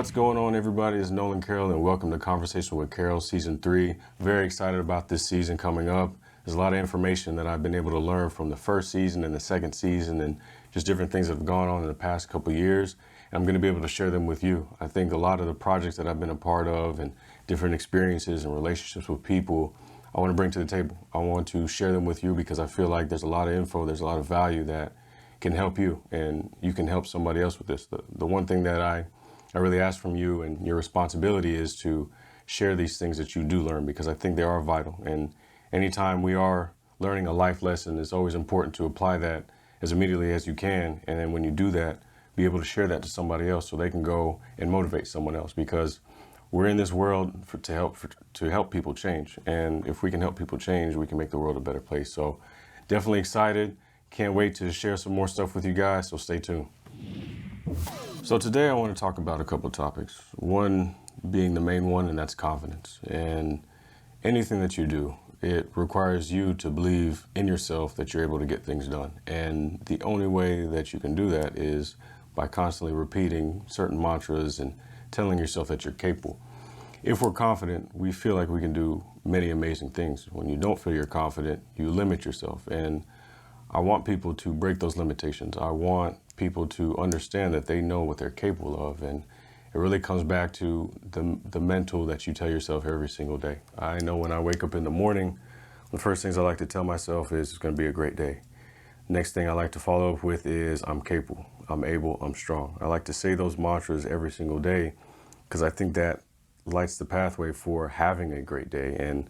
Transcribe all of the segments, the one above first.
What's going on, everybody? It's Nolan Carroll, and welcome to Conversation with Carroll Season 3. Very excited about this season coming up. There's a lot of information that I've been able to learn from the first season and the second season, and just different things that have gone on in the past couple years. And I'm going to be able to share them with you. I think a lot of the projects that I've been a part of and different experiences and relationships with people, I want to bring to the table. I want to share them with you because I feel like there's a lot of info, there's a lot of value that can help you, and you can help somebody else with this. The one thing that I really ask from you, and your responsibility is to share these things that you do learn, because I think they are vital. And anytime we are learning a life lesson, it's always important to apply that as immediately as you can. And then when you do that, be able to share that to somebody else so they can go and motivate someone else, because we're in this world to help people change. And if we can help people change, we can make the world a better place. So definitely excited. Can't wait to share some more stuff with you guys, so stay tuned. So today I want to talk about a couple of topics. One being the main one, and that's confidence. And anything that you do, it requires you to believe in yourself that you're able to get things done. And the only way that you can do that is by constantly repeating certain mantras and telling yourself that you're capable. If we're confident, we feel like we can do many amazing things. When you don't feel you're confident, you limit yourself. And I want people to break those limitations. I want people to understand that they know what they're capable of. And it really comes back to the mental that you tell yourself every single day. I know when I wake up in the morning, the first things I like to tell myself is it's going to be a great day. Next thing I like to follow up with is I'm capable, I'm able, I'm strong. I like to say those mantras every single day because I think that lights the pathway for having a great day. And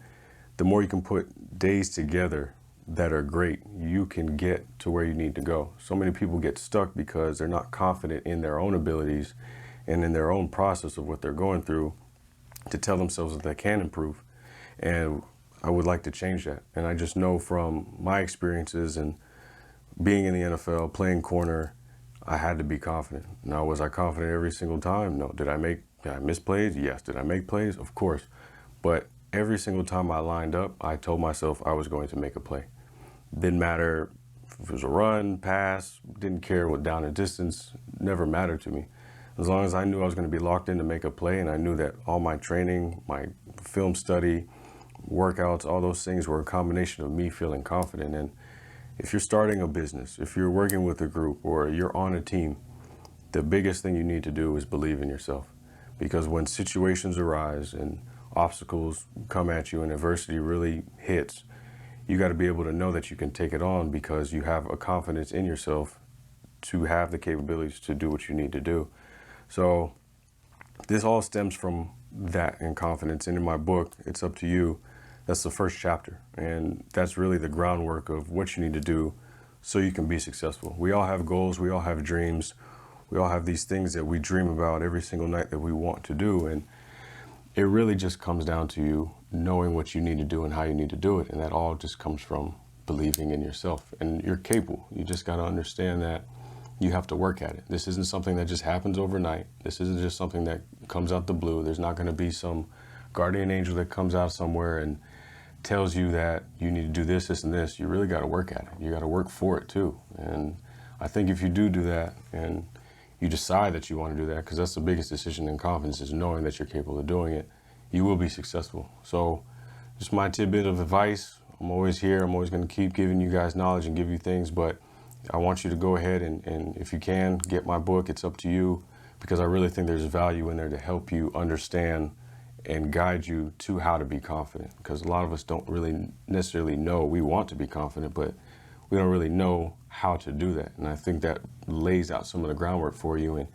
the more you can put days together that are great, you can get to where you need to go. So many people get stuck because they're not confident in their own abilities and in their own process of what they're going through to tell themselves that they can improve. And I would like to change that. And I just know from my experiences and being in the NFL, playing corner, I had to be confident. Now, was I confident every single time? No. Did I miss plays? Yes. Did I make plays? Of course. But every single time I lined up, I told myself I was going to make a play. Didn't matter if it was a run, pass, didn't care what down and distance, never mattered to me. As long as I knew I was going to be locked in to make a play, and I knew that all my training, my film study, workouts, all those things were a combination of me feeling confident. And if you're starting a business, if you're working with a group, or you're on a team, the biggest thing you need to do is believe in yourself. Because when situations arise and obstacles come at you and adversity really hits, you got to be able to know that you can take it on, because you have a confidence in yourself to have the capabilities to do what you need to do. So this all stems from that and confidence. And in my book, It's Up to You, that's the first chapter. And that's really the groundwork of what you need to do so you can be successful. We all have goals. We all have dreams. We all have these things that we dream about every single night that we want to do. And it really just comes down to you knowing what you need to do and how you need to do it. And that all just comes from believing in yourself. And you're capable. You just got to understand that you have to work at it. This isn't something that just happens overnight. This isn't just something that comes out the blue. There's not going to be some guardian angel that comes out somewhere and tells you that you need to do this, this, and this. You really got to work at it. You got to work for it too. And I think if you do that, and you decide that you want to do that, because that's the biggest decision in confidence, is knowing that you're capable of doing it, you will be successful. So just my tidbit of advice. I'm always here. I'm always going to keep giving you guys knowledge and give you things, but I want you to go ahead and if you can, get my book. It's Up to You, because I really think there's value in there to help you understand and guide you to how to be confident, because a lot of us don't really necessarily know. We want to be confident, but we don't really know how to do that. And I think that lays out some of the groundwork for you. And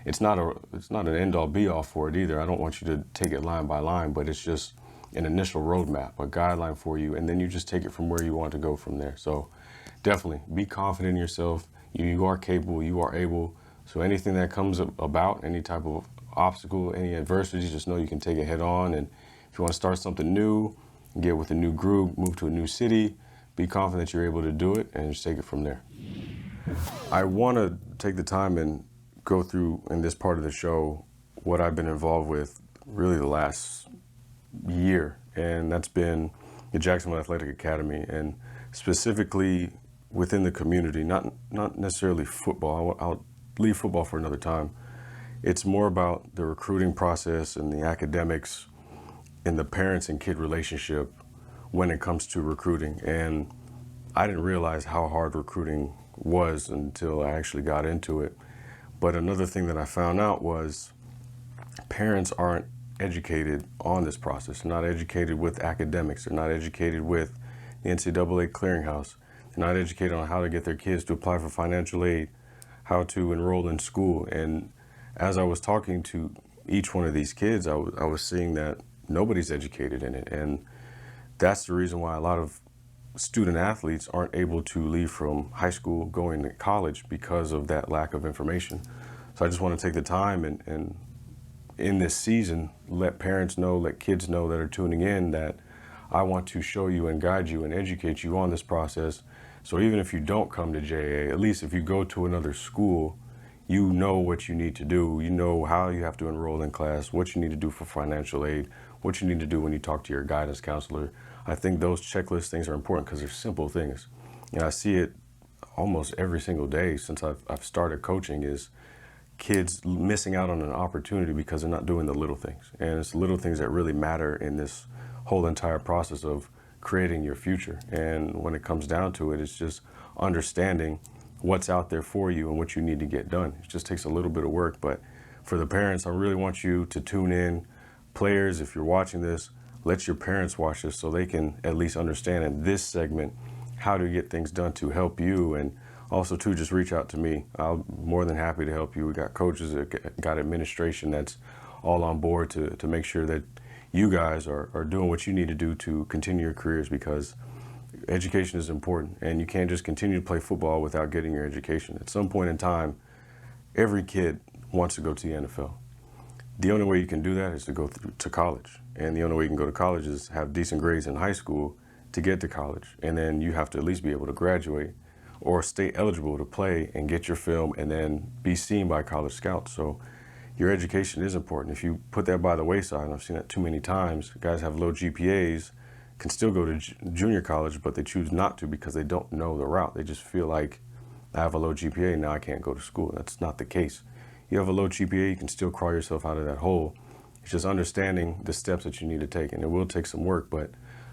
it's not an end-all be-all for it either. I don't want you to take it line by line, but it's just an initial roadmap, a guideline for you, and then you just take it from where you want to go from there. So definitely be confident in yourself. You are capable, you are able. So anything that comes about, any type of obstacle, any adversity, just know you can take it head on. And if you want to start something new, get with a new group, move to a new city, be confident you're able to do it, and just take it from there. I want to take the time and go through in this part of the show what I've been involved with really the last year, and that's been the Jacksonville Athletic Academy, and specifically within the community, not necessarily football. I'll leave football for another time. It's more about the recruiting process and the academics and the parents and kid relationship when it comes to recruiting. And I didn't realize how hard recruiting was until I actually got into it. But another thing that I found out was parents aren't educated on this process. They're not educated with academics. They're not educated with the NCAA clearinghouse. They're not educated on how to get their kids to apply for financial aid, how to enroll in school. And as I was talking to each one of these kids, I was seeing that nobody's educated in it. And that's the reason why a lot of student athletes aren't able to leave from high school going to college, because of that lack of information. So I just want to take the time and in this season, let parents know, let kids know that are tuning in, that I want to show you and guide you and educate you on this process. So even if you don't come to JAA, at least if you go to another school, you know what you need to do. You know how you have to enroll in class, what you need to do for financial aid, what you need to do when you talk to your guidance counselor. I think those checklist things are important because they're simple things. And I see it almost every single day since I've started coaching, is kids missing out on an opportunity because they're not doing the little things. And it's the little things that really matter in this whole entire process of creating your future. And when it comes down to it, it's just understanding what's out there for you and what you need to get done. It just takes a little bit of work. But for the parents, I really want you to tune in. Players, if you're watching this, let your parents watch this so they can at least understand in this segment how to get things done to help you. And also too, just reach out to me. I'm more than happy to help you. We got coaches, got administration that's all on board to make sure that you guys are doing what you need to do to continue your careers, because education is important, and you can't just continue to play football without getting your education. At some point in time, every kid wants to go to the NFL. The only way you can do that is to go to college. And the only way you can go to college is have decent grades in high school to get to college. And then you have to at least be able to graduate or stay eligible to play and get your film and then be seen by college scouts. So your education is important. If you put that by the wayside, and I've seen that too many times, guys have low GPAs, can still go to junior college, but they choose not to because they don't know the route. They just feel like, I have a low GPA, now I can't go to school. That's not the case. You have a low GPA, you can still crawl yourself out of that hole. It's just understanding the steps that you need to take, and it will take some work, but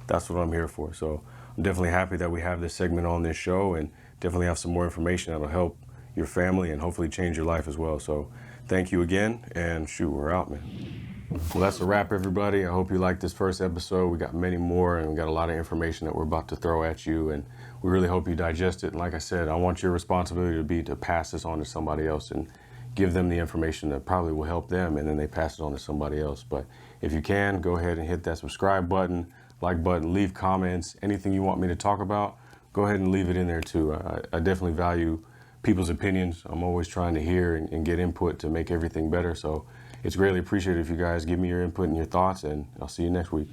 that's what I'm here for. So I'm definitely happy that we have this segment on this show, and definitely have some more information that'll help your family and hopefully change your life as well. So thank you again, and shoot, we're out, man. Well, that's a wrap, everybody. I hope you liked this first episode. We got many more, and we got a lot of information that we're about to throw at you, and we really hope you digest it. And like I said, I want your responsibility to be to pass this on to somebody else and give them the information that probably will help them, and then they pass it on to somebody else. But if you can, go ahead and hit that subscribe button, like button, leave comments, anything you want me to talk about, go ahead and leave it in there too. I definitely value people's opinions. I'm always trying to hear and get input to make everything better. So it's greatly appreciated if you guys give me your input and your thoughts, and I'll see you next week.